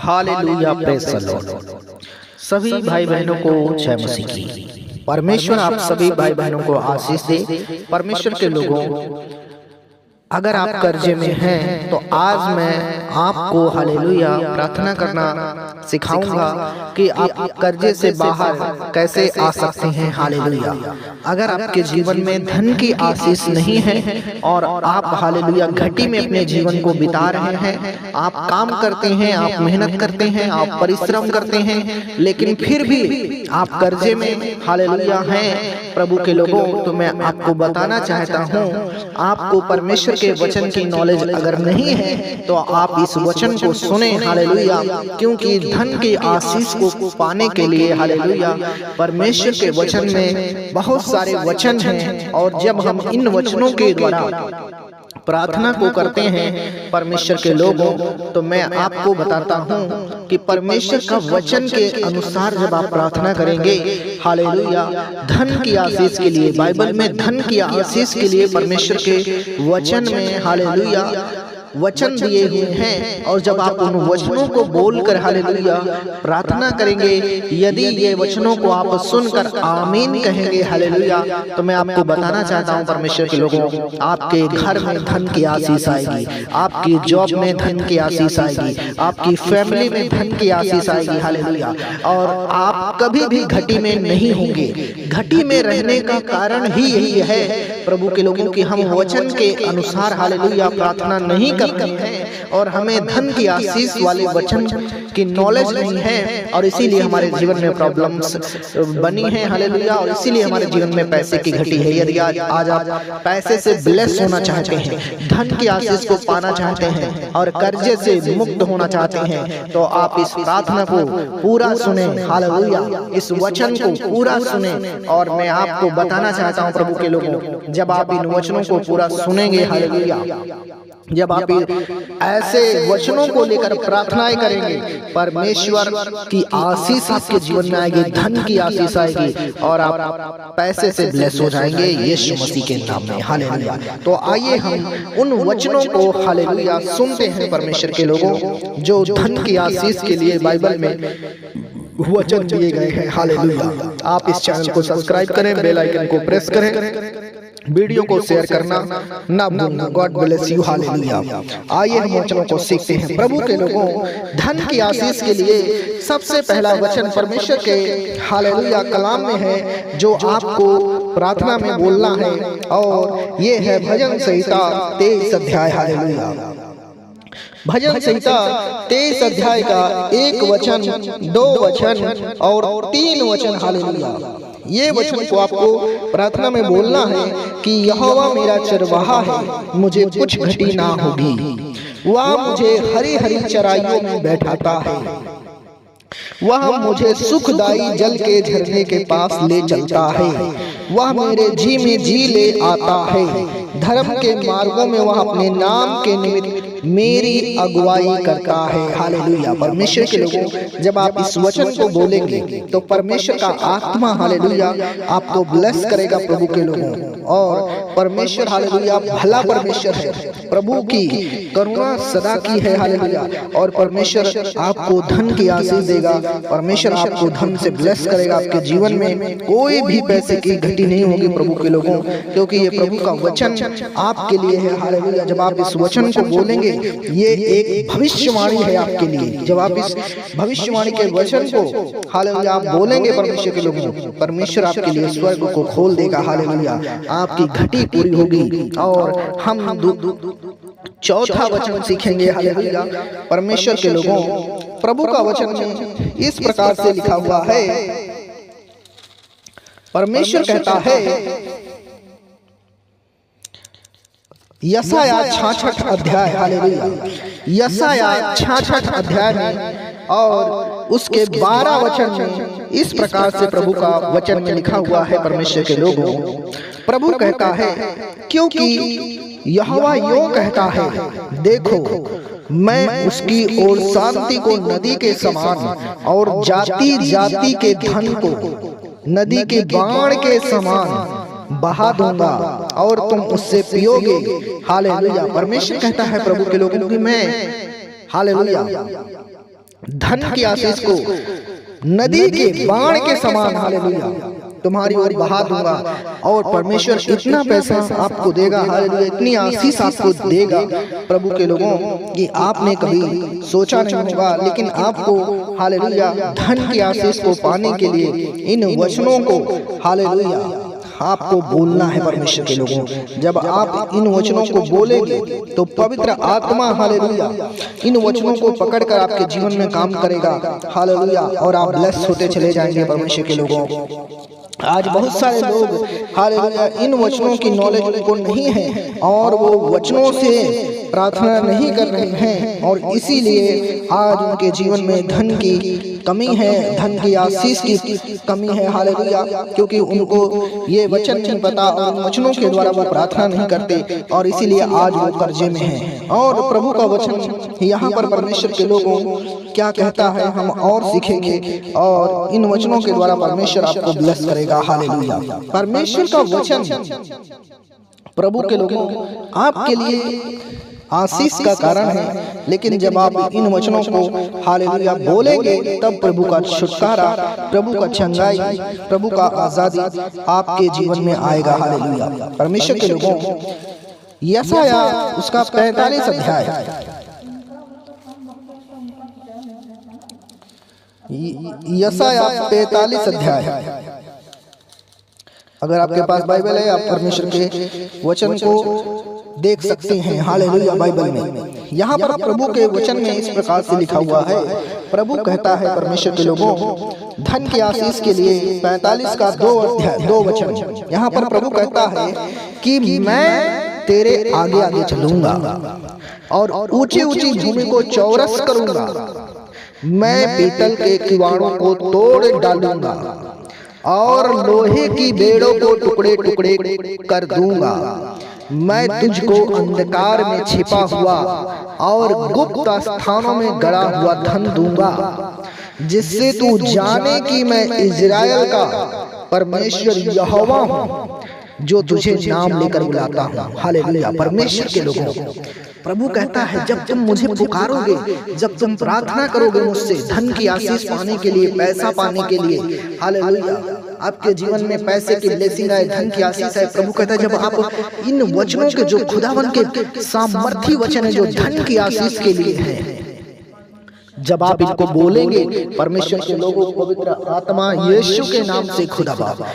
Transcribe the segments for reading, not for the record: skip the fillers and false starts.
Hallelujah, praise the Lord. सभी भाई बहनों को जय मसीह की। परमेश्वर आप सभी भाई बहनों को आशीष दे। परमेश्वर के लोगों, अगर आप कर्जे में हैं तो आज मैं आपको हालेलुया प्रार्थना करना सिखाऊंगा कि आप कर्जे से बाहर कैसे आ सकते हैं। हालेलुया। अगर आपके जीवन में धन की आशीष नहीं है और आप हालेलुया घटी में अपने जीवन को बिता रहे हैं, आप काम करते हैं, आप मेहनत करते हैं, आप परिश्रम करते हैं, लेकिन फिर भी आप कर्जे में हालेलुया हैं प्रभु के लोगों, तो मैं आपको बताना चाहता हूँ, आपको परमेश्वर के वचन की नॉलेज अगर नहीं है तो आप इस वचन को सुने। हालेलुया। क्योंकि धन की आशीष को पाने के लिए हालेलुया परमेश्वर के वचन में बहुत सारे वचन हैं, और जब हम इन वचनों के द्वारा प्रार्थना को करते हैं परमेश्वर के लोगों, तो मैं आपको बताता हूं कि परमेश्वर का वचन के अनुसार जब आप प्रार्थना करेंगे हालेलुया धन की आशीष के लिए, बाइबल में धन की आशीष के लिए परमेश्वर के वचन में हालेलुया वचन दिए हुए हैं, और जब आप उन वचनों को बोलकर हालेलुया प्रार्थना करेंगे, यदि ये वचनों को आप सुनकर आमीन कहेंगे हालेलुया, तो मैं आपको बताना चाहता हूं परमेश्वर के लोगों, आपके घर में धन की आशीष आएगी, आपकी जॉब में धन की आशीष आएगी, आपकी फैमिली में धन की आशीष आएगी हालेलुया। और आप कभी भी घटी में नहीं होंगे। घटी में रहने का कारण ही यही है प्रभु के लोगों की हम वचन के अनुसार हालेलुया प्रार्थना नहीं करते हैं, और हमें धन की आशीष वाले वचन की नॉलेज नहीं है, और इसीलिए हमारे जीवन में प्रॉब्लम्स बनी है हालेलुया, और इसीलिए हमारे जीवन में पैसे की घटी है। यदि आज आप पैसे से ब्लेस होना चाहते हैं, धन की आशीष को पाना चाहते हैं और कर्जे से मुक्त होना चाहते हैं, तो आप इस प्रार्थना को पूरा सुने हालेलुया, इस वचन को पूरा सुने। और मैं आपको बताना चाहता हूं प्रभु के लोगों, जब आप इन वचनों को पूरा सुनेंगे हालेलुया, जब आप ऐसे वचनों को लेकर प्रार्थनाएं करेंगे, परमेश्वर की आशीष आपके जीवन में आएगी, धन की आशीष आएगी, और आप पैसे से ब्लेस हो जाएंगे यीशु मसीह के नाम में हालेलुया। तो आइए हम उन वचनों को हालेलुया सुनते हैं परमेश्वर के लोगों, जो धन की आशीष के लिए बाइबल में वचन दिए गए हैं हालेलुया। आप इस चैनल को सब्सक्राइब करें, बेल आइकन को प्रेस करें, वीडियो को शेयर करना ना भूलना। God bless you hallelujah. आइए हम वचनों को सीखते हैं प्रभु के लोगों। धन की आशीष के लिए सबसे पहला वचन परमेश्वर के हालेलुया कलाम में है, जो आपको प्रार्थना में बोलना है, और ये है भजन संहिता 23 अध्याय हालेलुया। भजन संहिता 23 अध्याय का 1 वचन, 2 वचन और 3 वचन हालेलुया। ये वचन को आपको प्रार्थना में बोलना है कि यहोवा मेरा चरवाहा है, मुझे कुछ घटी ना होगी। वह मुझे हरी हरी चराइयों में बैठाता है, वह मुझे सुखदाई जल के झरने के पास ले चलता है, वह मेरे जी में जी ले आता है, धर्म के मार्गों में वह अपने नाम के निमित्त मेरी अगुवाई करता है हालेलुया। परमेश्वर के लोगों, जब आप इस वचन को बोलेंगे तो परमेश्वर का आत्मा हालेलुया आपको ब्लेस करेगा प्रभु के लोगों। और परमेश्वर हालेलुया भला परमेश्वर है, प्रभु की करुणा सदा की है हालेलुया, और परमेश्वर आपको धन की आशीष देगा, परमेश्वर आपको धन से ब्लेस करेगा। आपके जीवन में कोई भी पैसे की घटी नहीं होगी प्रभु के लोगों, क्योंकि ये प्रभु का वचन आपके लिए है हालेलुया। जब आप इस वचन को बोलेंगे, ये एक भविष्यवाणी है आपके लिए। जब आप इस भविष्यवाणी के वचन को हालेलुया आप बोलेंगे परमेश्वर के लोगों, परमेश्वर आपके लिए स्वर्ग को खोल देगा हालेलुया, आपकी घटी पूरी होगी। और हम चौथा वचन सीखेंगे हालेलुया परमेश्वर के लोगों। प्रभु का वचन में इस प्रकार से लिखा हुआ है, परमेश्वर कहता है यशायाह 66 अध्याय हालेलुया, यशायाह 66 अध्याय में और उसके 12 वचन में इस प्रकार से प्रभु का वचन में लिखा हुआ है परमेश्वर के लोगों। प्रभु कहता है, क्योंकि यहोवा यूं कहता है, देखो मैं उसकी ओर शांति को नदी के समान और जाति जाति के धन को नदी के बाण के समान बहा दूंगा, और तुम उससे पियोगे हालेलुया। परमेश्वर कहता है प्रभु के लोगों कि मैं हालेलुया धन की आशीष को नदी के बाण के समान हालेलुया तुम्हारी ओर बहा दूंगा। और परमेश्वर इतना पैसा आपको देगा, हालेलुया इतनी आशीष आपको देगा प्रभु के लोगों कि आपने कभी सोचा नहीं होगा। लेकिन आपको हालेलुया धन की आशीष को पाने के लिए इन वचनों को हालेलुया आपको बोलना है परमेश्वर के लोगों। जब आप इन वचनों को बोलेंगे तो पवित्र आत्मा हालेलुया इन वचनों को पकड़कर आपके जीवन में काम करेगा, हालेलुया, और आप ब्लेस होते चले जाएंगे परमेश्वर के लोगों। आज बहुत सारे लोग हालेलुया इन वचनों की नॉलेज उनको नहीं है और वो वचनों से प्रार्थना नहीं कर रहे हैं, और इसीलिए आज उनके जीवन में धन की कमी है, धन की आशीष की कमी है, हालेलुया, क्योंकि उनको ये वचन नहीं पता और वचनों के द्वारा वो प्रार्थना नहीं करते, और इसीलिए आज वो कर्जे में हैं। और प्रभु का वचन यहाँ पर परमेश्वर के लोगों क्या कहता है हम और सीखेंगे, और इन वचनों के द्वारा परमेश्वर आपको ब्लेस करेगा, हालेलुया। परमेश्वर का वचन प्रभु के लोगों आपके लिए आशीष का कारण है, लेकिन जब आप इन वचनों को हालेलुया बोलेंगे तब प्रभु का छुटकारा, प्रभु का चंगाई, प्रभु का आजादी आपके जीवन में आएगा, हालेलुया। परमेश्वर के लोगों यशाया उसका 45 अध्याय, यशाया 45 अध्याय, अगर आपके पास बाइबल है आप परमेश्वर के वचन को देख सकते हैं, हालेलुया। बाइबल में यहाँ पर प्रभु के वचन में इस प्रकार से लिखा हुआ है। प्रभु कहता है परमेश्वर के लोगों धन की आशीष के लिए 45 का 2 अध्याय 2 वचन, यहाँ पर प्रभु कहता है कि मैं तेरे आगे आगे चलूंगा और ऊंची ऊंची भूमि को चौरस करूंगा, मैं पीतल के किवाड़ों को तोड़ डालूंगा और लोहे की बेड़ों को टुकड़े टुकड़े कर दूंगा, मैं तुझको अंधकार में छिपा हुआ और गुप्त स्थानों में गड़ा हुआ धन दूंगा, जिससे तू जाने कि मैं इज़राइल का परमेश्वर यहोवा हूँ, जो तुझे नाम लेकर बुलाता हूँ, हालेलुया। परमेश्वर के लोगों प्रभु कहता है जब तुम मुझे पुकारोगे, जब तुम प्रार्थना करोगे मुझसे धन की आशीष पाने के लिए, पैसा पाने के लिए, हालेलुया, आपके जीवन में पैसे की ब्लेसिंग आए, धन की आशीष है, प्रभु कहता है जब आप इन वचनों के जो खुदावन के सामर्थी वचन है जो धन की आशीष के लिए है, जब आप इनको बोलेंगे परमेश्वर के लोगों, पवित्र आत्मा यीशु के नाम से खुदा बाप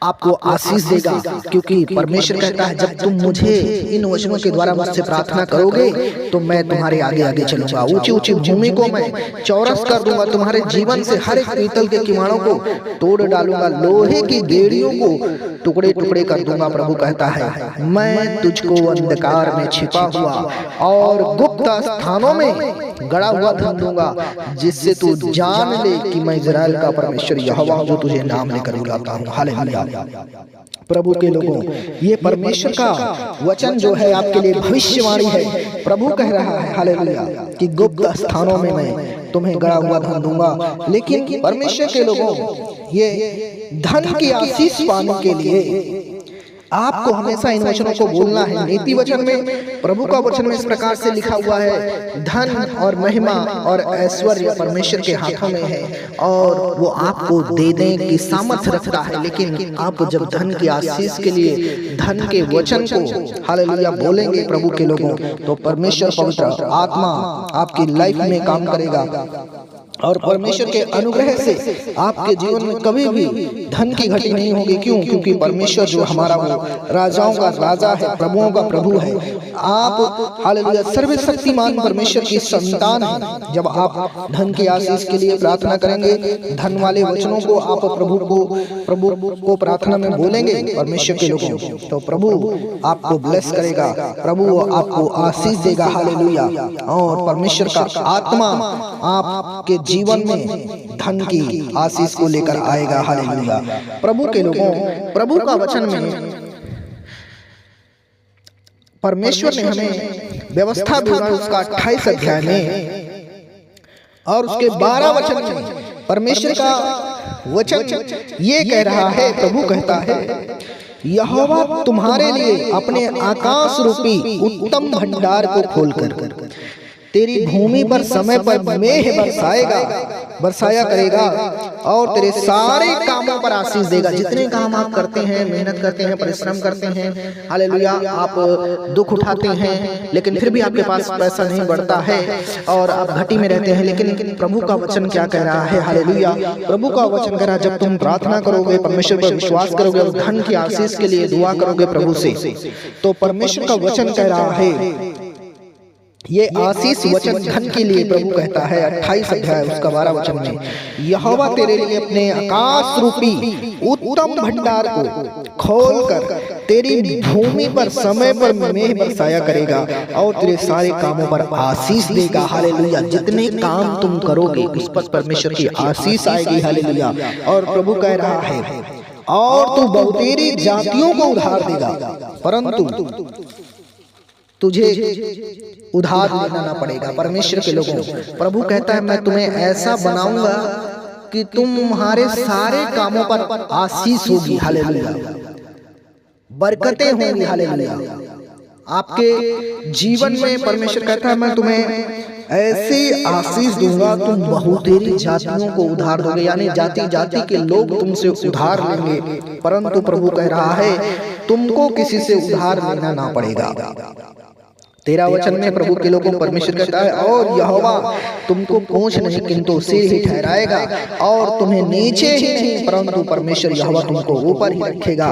आपको आशीष देगा, क्योंकि परमेश्वर कहता है जब तुम मुझे इन वचनों के द्वारा मुझसे प्रार्थना करोगे तो मैं तुम्हारे आगे आगे चलूंगा, ऊंची ऊंची भूमि को मैं चौरस कर दूंगा, तुम्हारे जीवन से हर एक पीतल के किवाड़ों को तोड़ डालूंगा, लोहे की बेड़ियों को टुकड़े टुकड़े कर दूंगा। प्रभु कहता है मैं तुझको अंधकार में छिपा हुआ और गुप्त स्थानों में गड़ा हुआ धन दूंगा, जिससे तू जान ले कि मैं इज़राइल का परमेश्वर यहोवा हूं, जो तुझे नाम लेकर बुलाता हूं, हालेलुया। प्रभु के लोगों ये परमेश्वर का वचन जो है आपके लिए भविष्यवाणी है। प्रभु कह रहा है हालेलुया कि गुप्त स्थानों में मैं तुम्हें गड़ा हुआ धन दूंगा। लेकिन परमेश्वर के लोगों ये धन की आशीष पाने के लिए आपको हमेशा इन वचनों को बोलना है। नीति वचन में प्रभु का वचन में इस प्रकार से लिखा हुआ है, धन और महिमा और ऐश्वर्य परमेश्वर के हाथों में है और वो आपको देने की सामर्थ्य रखता है। लेकिन आप जब धन की आशीष के लिए धन के वचन को हालेलुया बोलेंगे प्रभु के लोगों, तो परमेश्वर पवित्र आत्मा आपकी लाइफ में काम करेगा और परमेश्वर के अनुग्रह से आपके जीवन में कभी भी धन की घटी नहीं होगी। क्यों? क्योंकि परमेश्वर जो हमारा वो राजाओं का राजा है, प्रभुओं का प्रभु है। आप हालेलुया सर्वशक्तिमान परमेश्वर की संतान है। जब आप धन की आशीष के लिए प्रार्थना करेंगे, धन वाले वचनों को आप प्रभु को प्रार्थना में बोलेंगे परमेश्वर के लोगों, तो प्रभु आपको ब्लेस करेगा, प्रभु आपको आशीष देगा, हालेलुया। और परमेश्वर का आत्मा आपके जीवन में धन की आशीष को लेकर आएगा, हालेलुया। प्रभु के लोगों प्रभु का वचन में परमेश्वर ने हमें व्यवस्था दी है उसका 28 अध्याय में और उसके 12 वचन में परमेश्वर का वचन ये कह रहा है, प्रभु कहता है यहोवा तुम्हारे लिए अपने आकाश रूपी उत्तम भंडार को खोलकर तेरी भूमि पर समय पर मेघ बरसाया करेगा और तेरे सारे कामों पर आशीष देगा। जितने काम आप करते हैं, मेहनत करते हैं, परिश्रम करते हैं, हालेलुया, आप दुख उठाते हैं लेकिन फिर भी आपके पास पैसा नहीं बढ़ता है और आप घटी में रहते हैं, लेकिन प्रभु का वचन क्या कह रहा है? हालेलुया, प्रभु का वचन कह रहा है जब तुम प्रार्थना करोगे, परमेश्वर पर विश्वास करोगे और धन की आशीष के लिए दुआ करोगे प्रभु से, तो परमेश्वर का वचन कह रहा है ये आशीष वचन धन के लिए प्रभु कहता है 28 अध्याय उसका 12 वचन में, यहोवा तेरे लिए अपने आकाश रूपी उत्तम भंडार को खोलकर तेरी भूमि पर समय पर मेघ बरसाया करेगा और तेरे सारे कामों पर आशीष देगा। हालेलुया, जितने काम तुम करोगे उस पर परमेश्वर की आशीष आएगी। हालेलुया, और प्रभु कह रहा है और तू बहुतेरी जातियों को उधार देगा परंतु तुझे उधार लेना ना पड़ेगा। परमेश्वर के लोगों, प्रभु कहता है मैं तुम्हें ऐसा बनाऊंगा कि तुम्हारे सारे कामों पर आशीष होगी। हालेलुया, बरकतें होंगी। हालेलुया, आपके जीवन में परमेश्वर कहता है मैं तुम्हें ऐसी आशीष दूंगा, तुम बहुतेरी जातियों को उधार दोगे, यानी जाति जाति के लोग तुमसे उधार लेंगे, परंतु प्रभु कह रहा है तुमको किसी से उधार लेना ना पड़ेगा। 13 वचन में प्रभु के लोगों को परमेश्वर कहता है और यहोवा तुमको पूंछ नहीं किंतु सिर ही ठहराएगा और तुम्हें नीचे ही नहीं परंतु परमेश्वर यहोवा तुमको ऊपर ही रखेगा।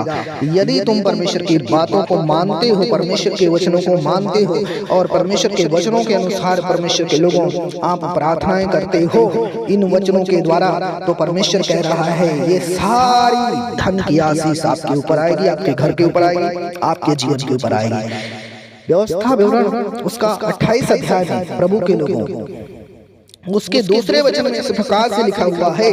यदि तुम परमेश्वर की बातों को मानते हो, परमेश्वर के वचनों को मानते हो और परमेश्वर के वचनों के अनुसार परमेश्वर के लोगों आप प्रार्थनाएं करते हो इन वचनों के द्वारा, तो परमेश्वर कह रहा है ये सारी धन की आशीष आपके ऊपर आएगी, आपके घर के ऊपर आएगी, आपके जीवन के ऊपर आएगी। व्यवस्था विवरण उसका 28 अध्याय है प्रभु के लोगों, उसके दूसरे वचन में इस प्रकार से लिखा हुआ है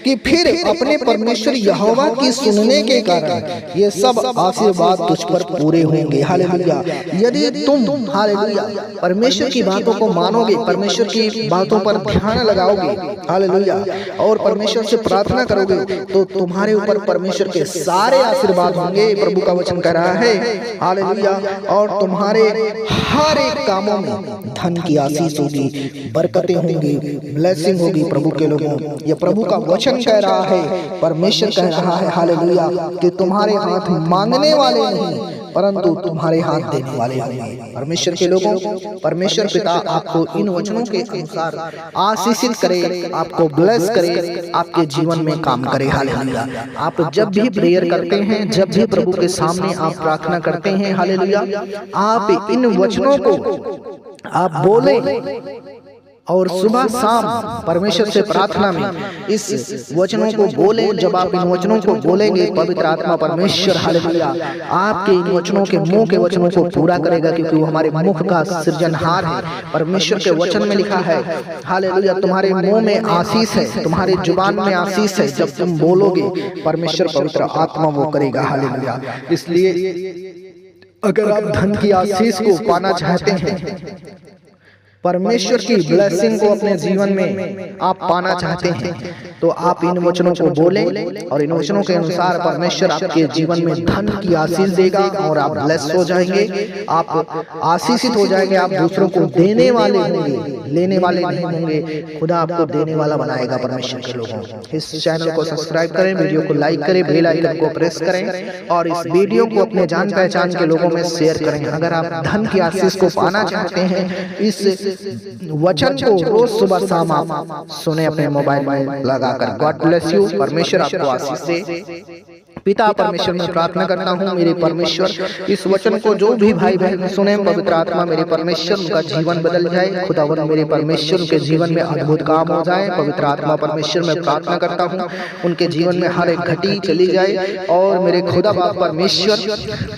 कि फिर अपने परमेश्वर यहोवा की सुनने के कारण ये सब आशीर्वाद तुझ पर पूरे होंगे। हालेलुया, यदि तुम हालेलुया परमेश्वर की बातों को मानोगे, परमेश्वर की बातों पर ध्यान लगाओगे, हालेलुया, और परमेश्वर से प्रार्थना करोगे तो तुम्हारे ऊपर परमेश्वर के सारे आशीर्वाद होंगे। प्रभु का वचन कह रहा है हालेलुया, और तुम्हारे हर एक कामों में धन की आशीष होगी, बरकतें होंगी, ब्लेसिंग होगी। प्रभु के लोगों, ये प्रभु का वचन कह रहा है, परमेश्वर कह रहा है हालेलुया कि तुम्हारे हाथ मांगने वाले नहीं परंतु तुम्हारे हाथ देने वाले होंगे। परमेश्वर के लोगों, परमेश्वर पिता आपको इन वचनों के अनुसार आशीषित करे, आपको ब्लेस करे, आपके जीवन में काम करे। हालेलुया, आप जब भी प्रेयर करते हैं, जब भी प्रभु के सामने आप प्रार्थना करते हैं, हालेलुया, आप इन वचनों को आप बोले और सुबह शाम परमेश्वर से प्रार्थना में इस वचनों को बोले। जब आप इन वचनों को बोलेंगे पवित्र आत्मा परमेश्वर हालेलुया आपके इन वचनों के मुंह के वचनों को पूरा करेगा, क्योंकि वो हमारे मुख का सृजनहार है। परमेश्वर के वचन में लिखा है हालेलुया तुम्हारे मुंह में आशीष है, तुम्हारे जुबान में आशीष है। जब तुम बोलोगे परमेश्वर पवित्र आत्मा वो करेगा। हालेलुया, इसलिए अगर आप धन की आशीष को पाना चाहते हैं, परमेश्वर की ब्लेसिंग को अपने जीवन में आप पाना चाहते हैं, तो आप इन वचनों को बोलें और इन वचनों के अनुसार परमेश्वर आपके जीवन में धन की आशीष देगा और आप ब्लेस हो जाएंगे, आप आशीषित हो जाएंगे। आप दूसरों को देने वाले होंगे, लेने वाले नहीं होंगे। खुदा आपको देने वाला बनाएगा। परमेश्वर के लोगों, इस चैनल को सब्सक्राइब करें, वीडियो को लाइक करें, बेल आइकन को प्रेस करें और इस वीडियो को अपने जान पहचान के लोगों में शेयर करें। अगर आप धन की आशीष को पाना चाहते हैं, इस वचन को रोज सुबह शाम आप सुने अपने मोबाइल में लगाकर। गॉड ब्लेस यू, परमेश्वर आपको आशीष दे। पिता परमेश्वर में प्रार्थना करता हूँ मेरे परमेश्वर, इस वचन को जो भी भाई बहन सुने, पवित्र आत्मा मेरे परमेश्वर उनका जीवन बदल जाए। खुदावन मेरे परमेश्वर उनके जीवन में अद्भुत काम हो जाए। पवित्र आत्मा परमेश्वर में प्रार्थना करता हूँ उनके जीवन में हर एक घटी चली जाए और मेरे खुदा बाप परमेश्वर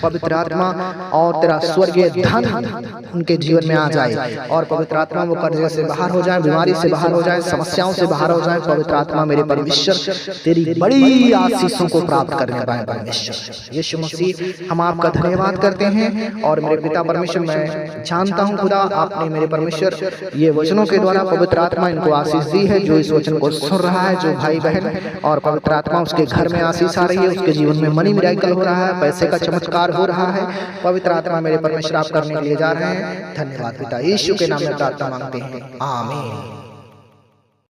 पवित्र आत्मा और तेरा स्वर्गीय धन उनके जीवन में आ जाए और पवित्र आत्मा वो कर्जे से बाहर हो जाए, बीमारी से बाहर हो जाए, समस्याओं से बाहर हो जाए। पवित्र आत्मा मेरे परमेश्वर तेरी बड़ी आशीषों को प्राप्त करने करने पाए परमेश्वर यीशु मसीह। हम आपका धन्यवाद करते हैं और मेरे पिता परमेश्वर, मैं जानता हूँ खुदा आपने मेरे परमेश्वर ये वचनों के द्वारा पवित्र आत्मा इनको आशीष दी है। जो इस वचन को सुन रहा है, जो भाई बहन, और पवित्र आत्मा उसके घर में आशीष आ रही है, उसके जीवन में मनी मिराकल हो रहा है, पैसे का चमत्कार हो रहा है। पवित्र आत्मा मेरे परमेश्वर आप करने के लिए जा रहे हैं। धन्यवाद पिता, यीशु के नाम में प्रार्थना मांगते हैं, आमीन।